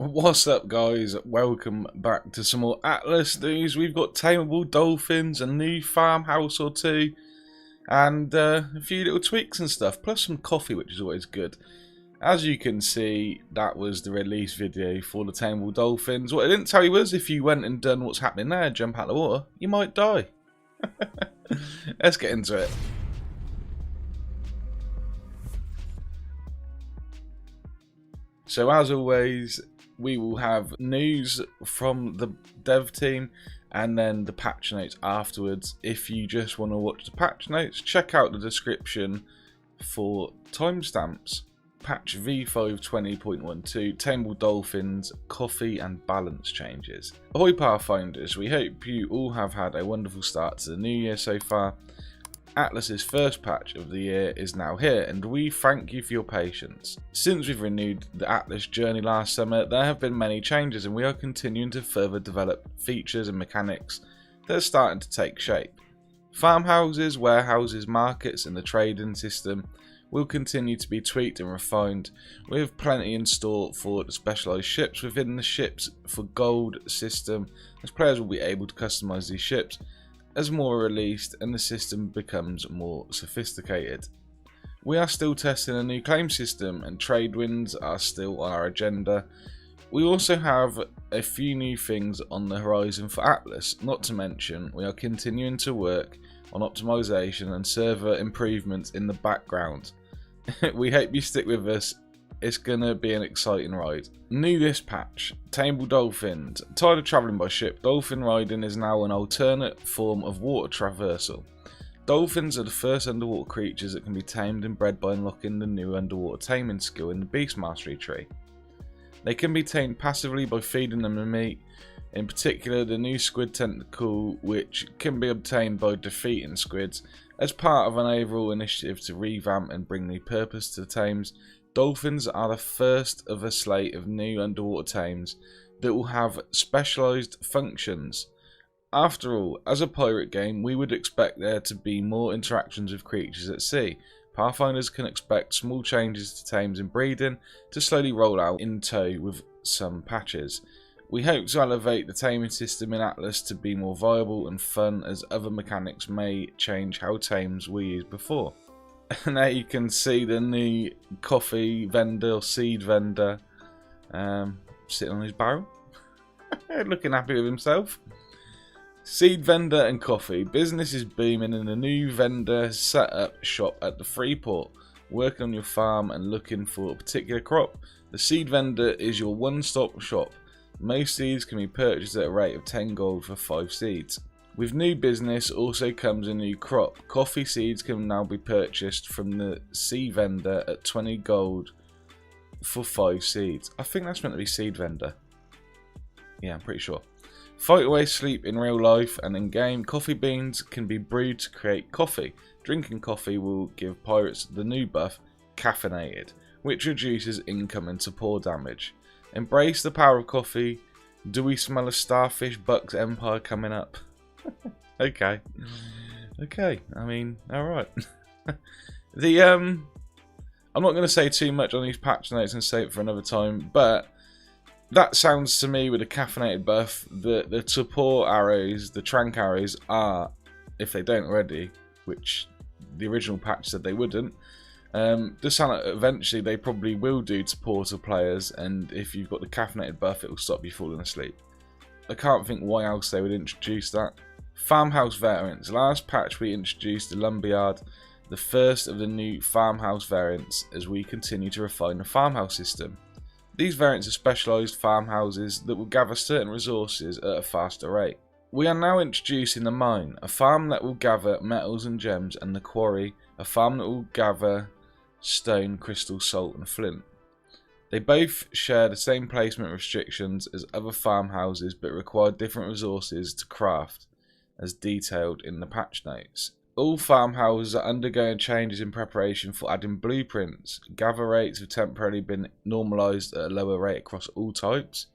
What's up, guys? Welcome back to some more Atlas news. We've got tameable dolphins, a new farmhouse or two, and a few little tweaks and stuff, plus some coffee, which is always good. As you can see, that was the release video for the tameable dolphins. What I didn't tell you was, if you went and done what's happening there, jump out of the water, you might die. Let's get into it. So as always, we will have news from the dev team and then the patch notes afterwards. If you just want to watch the patch notes, check out the description for timestamps. Patch V5 20.12, tameable dolphins, coffee and balance changes. Ahoy Pathfinders, we hope you all have had a wonderful start to the new year so far. Atlas's first patch of the year is now here, and we thank you for your patience. Since we've renewed the Atlas journey last summer, there have been many changes, and we are continuing to further develop features and mechanics that are starting to take shape. Farmhouses, warehouses, markets and the trading system will continue to be tweaked and refined. We have plenty in store for the specialised ships within the ships for gold system, as players will be able to customise these ships as more are released and the system becomes more sophisticated. We are still testing a new claim system and trade wins are still on our agenda. We also have a few new things on the horizon for Atlas, not to mention we are continuing to work on optimization and server improvements in the background. We hope you stick with us. It's gonna be an exciting ride. New this patch, tameable dolphins. Tired of travelling by ship, dolphin riding is now an alternate form of water traversal. Dolphins are the first underwater creatures that can be tamed and bred by unlocking the new underwater taming skill in the Beast Mastery tree. They can be tamed passively by feeding them the meat, in particular the new squid tentacle, which can be obtained by defeating squids. As part of an overall initiative to revamp and bring new purpose to the tames, dolphins are the first of a slate of new underwater tames that will have specialised functions. After all, as a pirate game, we would expect there to be more interactions with creatures at sea. Pathfinders can expect small changes to tames and breeding to slowly roll out in tow with some patches. We hope to elevate the taming system in Atlas to be more viable and fun, as other mechanics may change how tames were used before. And there you can see the new coffee vendor or seed vendor sitting on his barrel, looking happy with himself. Seed vendor and coffee. Business is booming and the new vendor has set up shop at the Freeport, working on your farm and looking for a particular crop. The seed vendor is your one-stop shop. Most seeds can be purchased at a rate of 10 gold for 5 seeds. With new business also comes a new crop. Coffee seeds can now be purchased from the seed vendor at 20 gold for 5 seeds. I think that's meant to be seed vendor. Yeah, I'm pretty sure. Fight away sleep in real life and in game. Coffee beans can be brewed to create coffee. Drinking coffee will give pirates the new buff, caffeinated, which reduces incoming support damage. Embrace the power of coffee. Do we smell a Starfish Bucks Empire coming up? Okay. I mean, alright. I'm not going to say too much on these patch notes and save it for another time, but that sounds to me with a caffeinated buff, the support arrows, the trank arrows are, if they don't already, which the original patch said they wouldn't, does sound like eventually they probably will do to portal players, and if you've got the caffeinated buff it will stop you falling asleep. I can't think why else they would introduce that. Farmhouse variants. Last patch we introduced the lumberyard, the first of the new farmhouse variants, as we continue to refine the farmhouse system. These variants are specialised farmhouses that will gather certain resources at a faster rate. We are now introducing the mine, a farm that will gather metals and gems, and the quarry, a farm that will gather stone, crystal, salt and flint. They both share the same placement restrictions as other farmhouses but require different resources to craft, as detailed in the patch notes. All farmhouses are undergoing changes in preparation for adding blueprints. Gather rates have temporarily been normalised at a lower rate across all types.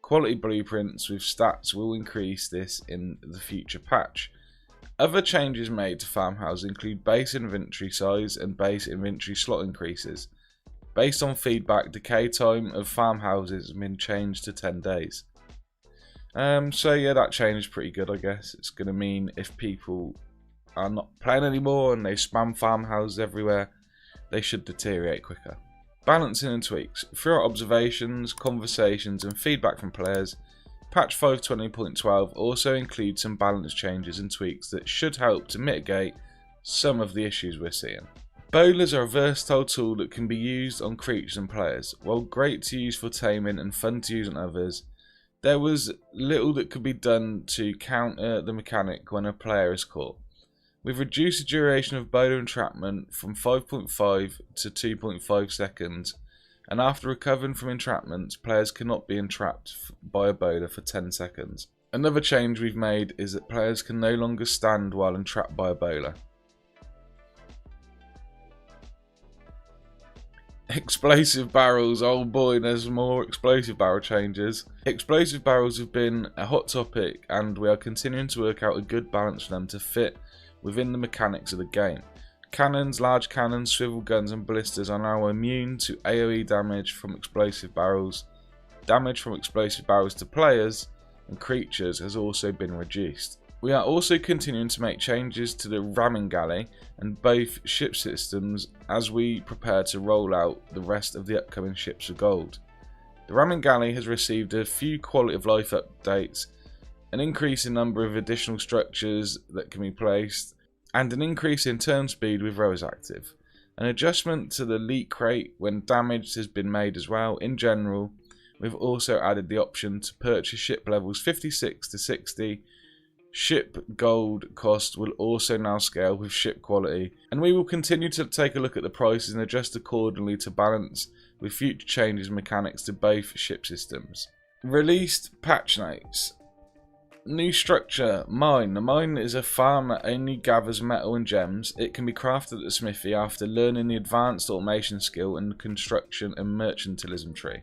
Quality blueprints with stats will increase this in the future patch. Other changes made to farmhouses include base inventory size and base inventory slot increases. Based on feedback, decay time of farmhouses has been changed to 10 days. So yeah, that change is pretty good, I guess. It's going to mean if people are not playing anymore and they spam farmhouses everywhere, they should deteriorate quicker. Balancing and tweaks. Through our observations, conversations and feedback from players, Patch 5.20.12 also includes some balance changes and tweaks that should help to mitigate some of the issues we're seeing. Bowlers are a versatile tool that can be used on creatures and players. While great to use for taming and fun to use on others, there was little that could be done to counter the mechanic when a player is caught. We've reduced the duration of bowler entrapment from 5.5 to 2.5 seconds, and after recovering from entrapments, players cannot be entrapped by a bowler for 10 seconds. Another change we've made is that players can no longer stand while entrapped by a bowler. Explosive barrels, oh boy, there's more explosive barrel changes. Explosive barrels have been a hot topic and we are continuing to work out a good balance for them to fit within the mechanics of the game. Cannons, large cannons, swivel guns and ballistas are now immune to AoE damage from explosive barrels. Damage from explosive barrels to players and creatures has also been reduced. We are also continuing to make changes to the ramming galley and both ship systems as we prepare to roll out the rest of the upcoming ships of gold. The ramming galley has received a few quality of life updates, an increase in number of additional structures that can be placed, and an increase in turn speed with rowers active. An adjustment to the leak rate when damage has been made as well. In general, we've also added the option to purchase ship levels 56 to 60. Ship gold cost will also now scale with ship quality, and we will continue to take a look at the prices and adjust accordingly to balance with future changes and mechanics to both ship systems. Released patch notes. New structure, mine. The mine is a farm that only gathers metal and gems. It can be crafted at the smithy after learning the advanced automation skill in the construction and mercantilism tree.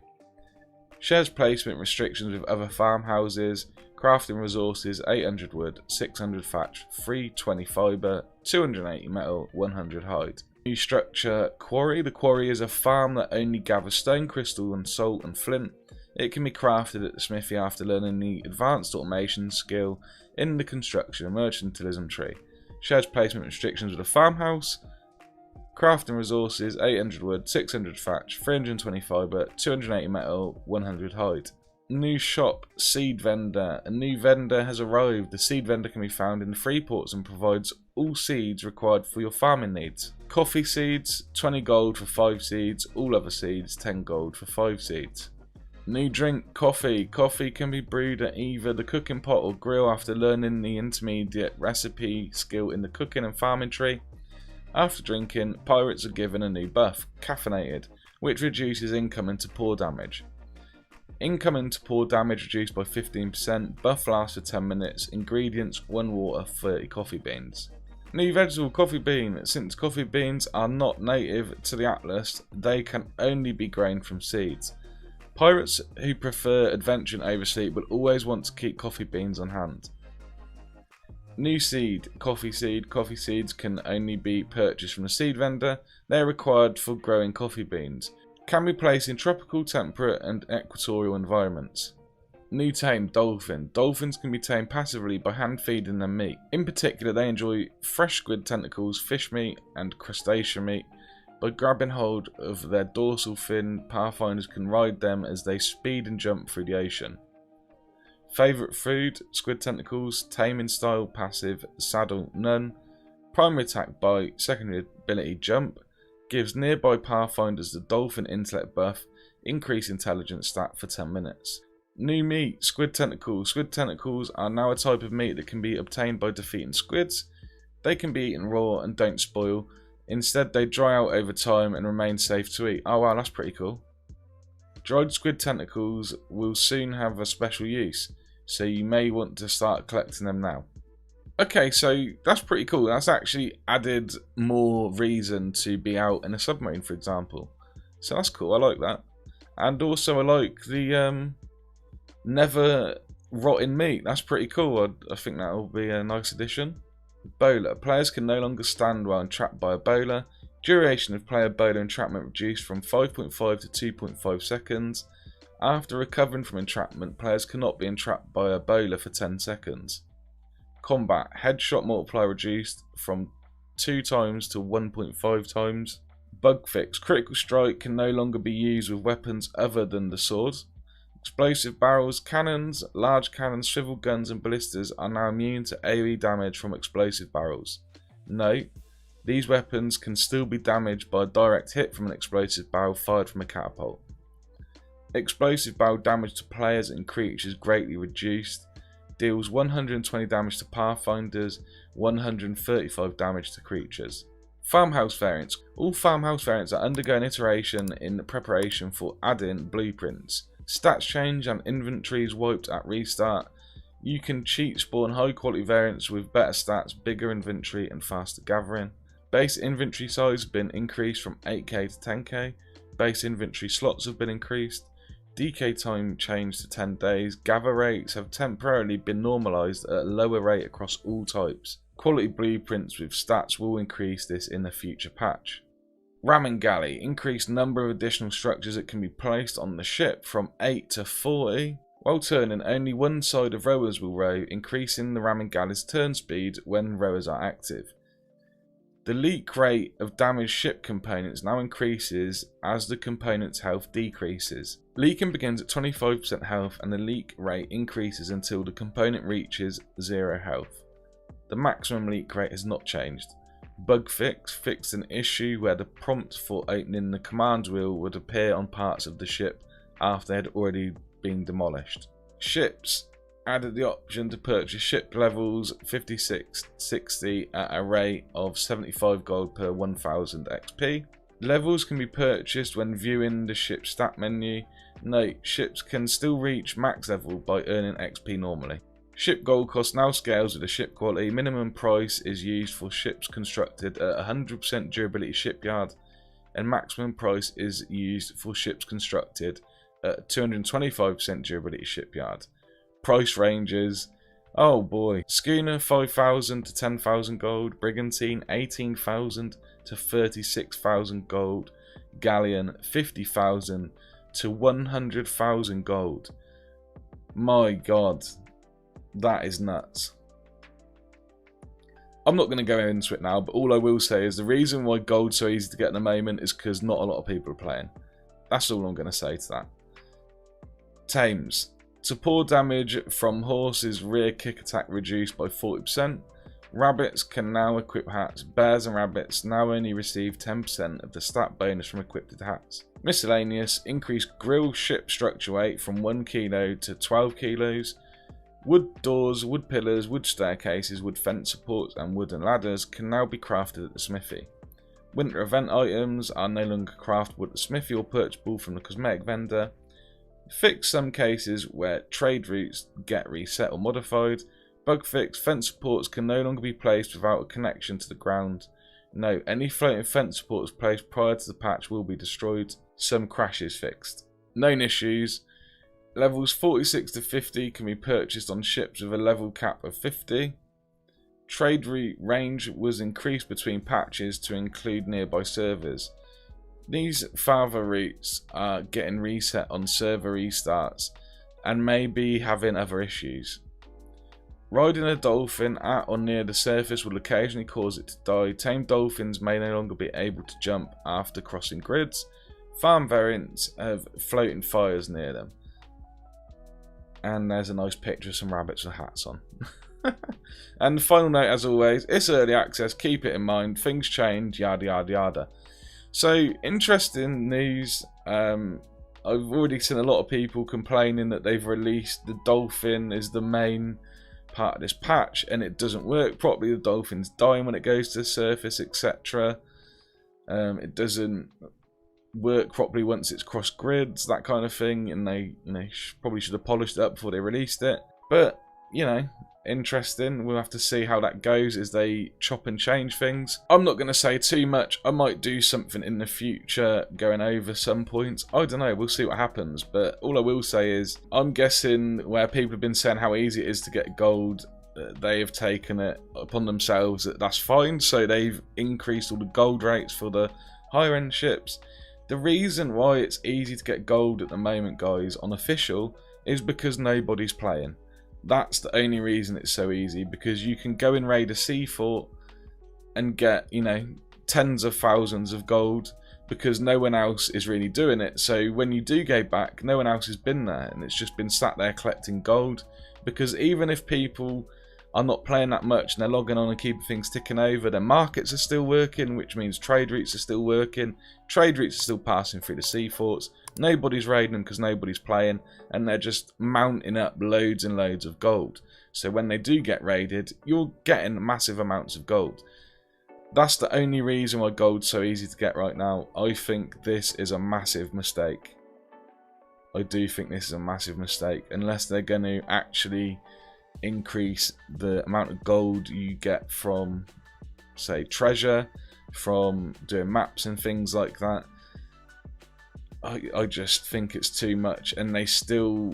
Shares placement restrictions with other farmhouses. Crafting resources 800 wood, 600 thatch, 320 fibre, 280 metal, 100 hide. New structure, quarry. The quarry is a farm that only gathers stone, crystal and salt and flint. It can be crafted at the smithy after learning the advanced automation skill in the construction and mercantilism tree. Shares placement restrictions with a farmhouse. Crafting resources 800 wood, 600 thatch, 320 fibre, 280 metal, 100 hide. New shop, seed vendor. A new vendor has arrived. The seed vendor can be found in the free ports and provides all seeds required for your farming needs. Coffee seeds, 20 gold for 5 seeds. All other seeds, 10 gold for 5 seeds. New drink, coffee. Coffee can be brewed at either the cooking pot or grill after learning the intermediate recipe skill in the cooking and farming tree. After drinking, pirates are given a new buff, caffeinated, which reduces incoming to poor damage. Incoming to poor damage reduced by 15%, buff lasts for 10 minutes, ingredients 1 water, 30 coffee beans. New vegetable coffee bean. Since coffee beans are not native to the Atlas, they can only be grown from seeds. Pirates who prefer adventure over sleep will always want to keep coffee beans on hand. New seed, coffee seed. Coffee seeds can only be purchased from the seed vendor. They are required for growing coffee beans. Can be placed in tropical, temperate and equatorial environments. New tame, dolphin. Dolphins can be tamed passively by hand feeding them meat. In particular, they enjoy fresh squid tentacles, fish meat and crustacean meat. By grabbing hold of their dorsal fin, pathfinders can ride them as they speed and jump through the ocean. Favourite food, squid tentacles, taming style, passive, saddle, none. Primary attack bite, secondary ability jump. Gives nearby pathfinders the dolphin intellect buff, increase intelligence stat for 10 minutes. New meat, squid tentacles. Squid tentacles are now a type of meat that can be obtained by defeating squids. They can be eaten raw and don't spoil. Instead, they dry out over time and remain safe to eat. Oh wow, that's pretty cool. Dried squid tentacles will soon have a special use, so you may want to start collecting them now. Okay, so that's pretty cool. That's actually added more reason to be out in a submarine, for example. So that's cool, I like that. And also I like the never rotting meat. That's pretty cool. I think that will be a nice addition. Bowler. Players can no longer stand while entrapped by a bowler. Duration of player bowler entrapment reduced from 5.5 to 2.5 seconds. After recovering from entrapment, players cannot be entrapped by a bowler for 10 seconds. Combat headshot multiplier reduced from 2 times to 1.5 times. Bug fix: critical strike can no longer be used with weapons other than the sword. Explosive barrels, cannons, large cannons, swivel guns and ballistas are now immune to AoE damage from explosive barrels. Note: these weapons can still be damaged by a direct hit from an explosive barrel fired from a catapult. Explosive barrel damage to players and creatures greatly reduced. Deals 120 damage to pathfinders, 135 damage to creatures. Farmhouse variants. All farmhouse variants are undergoing iteration in preparation for add-in blueprints. Stats change and inventory is wiped at restart. You can cheat spawn high quality variants with better stats, bigger inventory and faster gathering. Base inventory size has been increased from 8k to 10k. Base inventory slots have been increased. Decay time changed to 10 days. Gather rates have temporarily been normalised at a lower rate across all types. Quality blueprints with stats will increase this in a future patch. Ramming galley. Increased number of additional structures that can be placed on the ship from 8 to 40. While turning, only one side of rowers will row, increasing the ramming galley's turn speed when rowers are active. The leak rate of damaged ship components now increases as the component's health decreases. Leaking begins at 25% health and the leak rate increases until the component reaches 0 health. The maximum leak rate has not changed. Bug fix fixed an issue where the prompt for opening the command wheel would appear on parts of the ship after they had already been demolished. Ships added the option to purchase ship levels 56-60 at a rate of 75 gold per 1000 XP. Levels can be purchased when viewing the ship stat menu. Note: ships can still reach max level by earning XP normally. Ship gold cost now scales with the ship quality. Minimum price is used for ships constructed at 100% durability shipyard, and maximum price is used for ships constructed at 225% durability shipyard. Price ranges: oh boy, schooner 5,000 to 10,000 gold, brigantine 18,000 to 36,000 gold, galleon 50,000 to 100,000 gold. My god, that is nuts. I'm not going to go into it now, but all I will say is the reason why gold's so easy to get at the moment is because not a lot of people are playing. That's all I'm going to say to that. Tames. Support damage from horses' rear kick attack reduced by 40%. Rabbits can now equip hats. Bears and rabbits now only receive 10% of the stat bonus from equipped hats. Miscellaneous. Increased grill ship structure weight from 1 kilo to 12 kilos. Wood doors, wood pillars, wood staircases, wood fence supports and wooden ladders can now be crafted at the smithy. Winter event items are no longer craftable at the smithy or purchasable from the cosmetic vendor. Fix some cases where trade routes get reset or modified. Bug fix: fence supports can no longer be placed without a connection to the ground. Note: any floating fence supports placed prior to the patch will be destroyed. Some crashes fixed. Known issues: levels 46 to 50 can be purchased on ships with a level cap of 50. Trade route range was increased between patches to include nearby servers. These farther routes are getting reset on server restarts and may be having other issues. Riding a dolphin at or near the surface will occasionally cause it to die. Tamed dolphins may no longer be able to jump after crossing grids. Farm variants have floating fires near them. And there's a nice picture of some rabbits with hats on. And the final note, as always, it's early access, keep it in mind, things change, yada yada yada. So, interesting news. I've already seen a lot of people complaining that they've released the dolphin is the main part of this patch and it doesn't work properly. The dolphin's dying when it goes to the surface, etc. It doesn't work properly once it's crossed grids, that kind of thing, and they probably should have polished it up before they released it. But interesting. We'll have to see how that goes as they chop and change things. I'm not going to say too much. I might do something in the future going over some points. I don't know. We'll see what happens. But all I will say is I'm guessing where people have been saying how easy it is to get gold they have taken it upon themselves that that's fine, so they've increased all the gold rates for the higher end ships. The reason why it's easy to get gold at the moment, guys, on official, is because nobody's playing. That's the only reason it's so easy, because you can go and raid a sea fort and get, you know, tens of thousands of gold because no one else is really doing it. So when you do go back, no one else has been there, and it's just been sat there collecting gold. Because even if people are not playing that much and they're logging on and keeping things ticking over, their markets are still working, which means trade routes are still working. Trade routes are still passing through the sea forts. Nobody's raiding them because nobody's playing, and they're just mounting up loads and loads of gold. So when they do get raided, you're getting massive amounts of gold. That's the only reason why gold's so easy to get right now. I think this is a massive mistake. I do think this is a massive mistake, unless they're going to actually increase the amount of gold you get from, say, treasure, from doing maps and things like that. I just think it's too much, and they still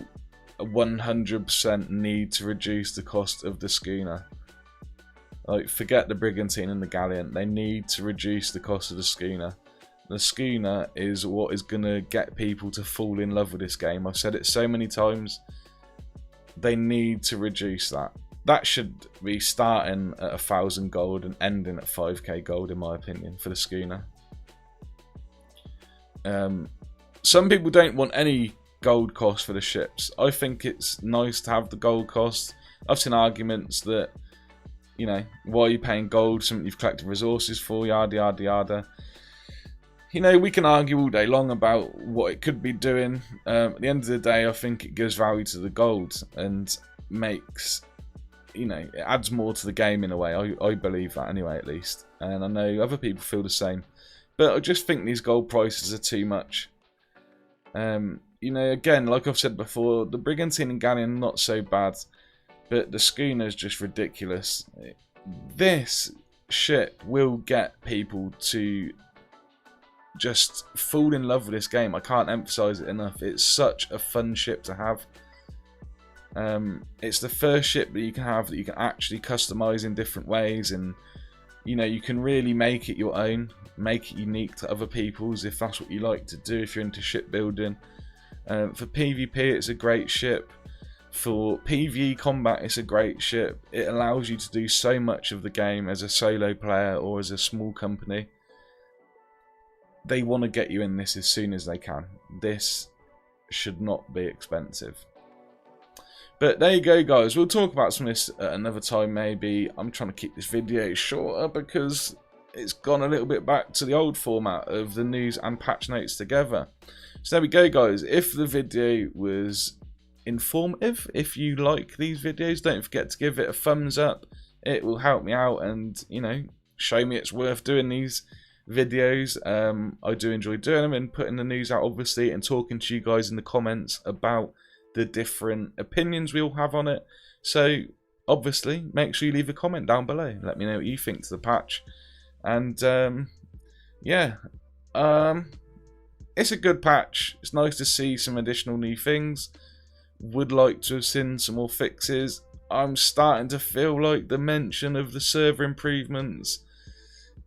100% need to reduce the cost of the schooner. Like, forget the brigantine and the galleon. They need to reduce the cost of the schooner. The schooner is what is going to get people to fall in love with this game. I've said it so many times. They need to reduce that. That should be starting at 1,000 gold and ending at 5k gold, in my opinion, for the schooner. Some people don't want any gold cost for the ships. I think it's nice to have the gold cost. I've seen arguments that, you know, why are you paying gold? Something you've collected resources for, yada yada yada. You know, we can argue all day long about what it could be doing. At the end of the day, I think it gives value to the gold and makes, you know, it adds more to the game in a way. I believe that anyway, at least. And I know other people feel the same. But I just think these gold prices are too much. You know, again, like I've said before, the brigantine and galleon not so bad, but the schooner is just ridiculous. This ship will get people to just fall in love with this game. I can't emphasize it enough. It's such a fun ship to have. It's the first ship that you can have that you can actually customize in different ways, and you know, you can really make it your own, make it unique to other people's if that's what you like to do, if you're into shipbuilding. For PvP, it's a great ship. For PvE combat, it's a great ship. It allows you to do so much of the game as a solo player or as a small company. They want to get you in this as soon as they can. This should not be expensive. But there you go, guys. We'll talk about some of this at another time, maybe. I'm trying to keep this video shorter because it's gone a little bit back to the old format of the news and patch notes together. So there we go, guys. If the video was informative, if you like these videos, don't forget to give it a thumbs up. It will help me out and, you know, show me it's worth doing these videos. I do enjoy doing them and putting the news out, obviously, and talking to you guys in the comments about the different opinions we all have on it. So obviously make sure you leave a comment down below, let me know what you think to the patch. And yeah, it's a good patch. It's nice to see some additional new things. Would like to have seen some more fixes. I'm starting to feel like the mention of the server improvements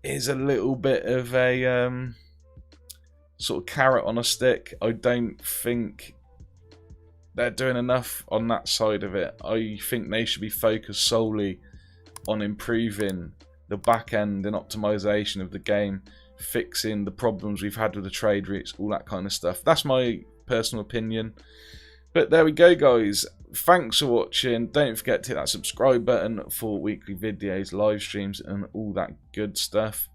is a little bit of a sort of carrot on a stick. I don't think they're doing enough on that side of it. I think they should be focused solely on improving the back end and optimization of the game, fixing the problems we've had with the trade routes, all that kind of stuff. That's my personal opinion. But there we go, guys. Thanks for watching. Don't forget to hit that subscribe button for weekly videos, live streams, and all that good stuff.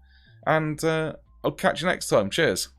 And I'll catch you next time. Cheers.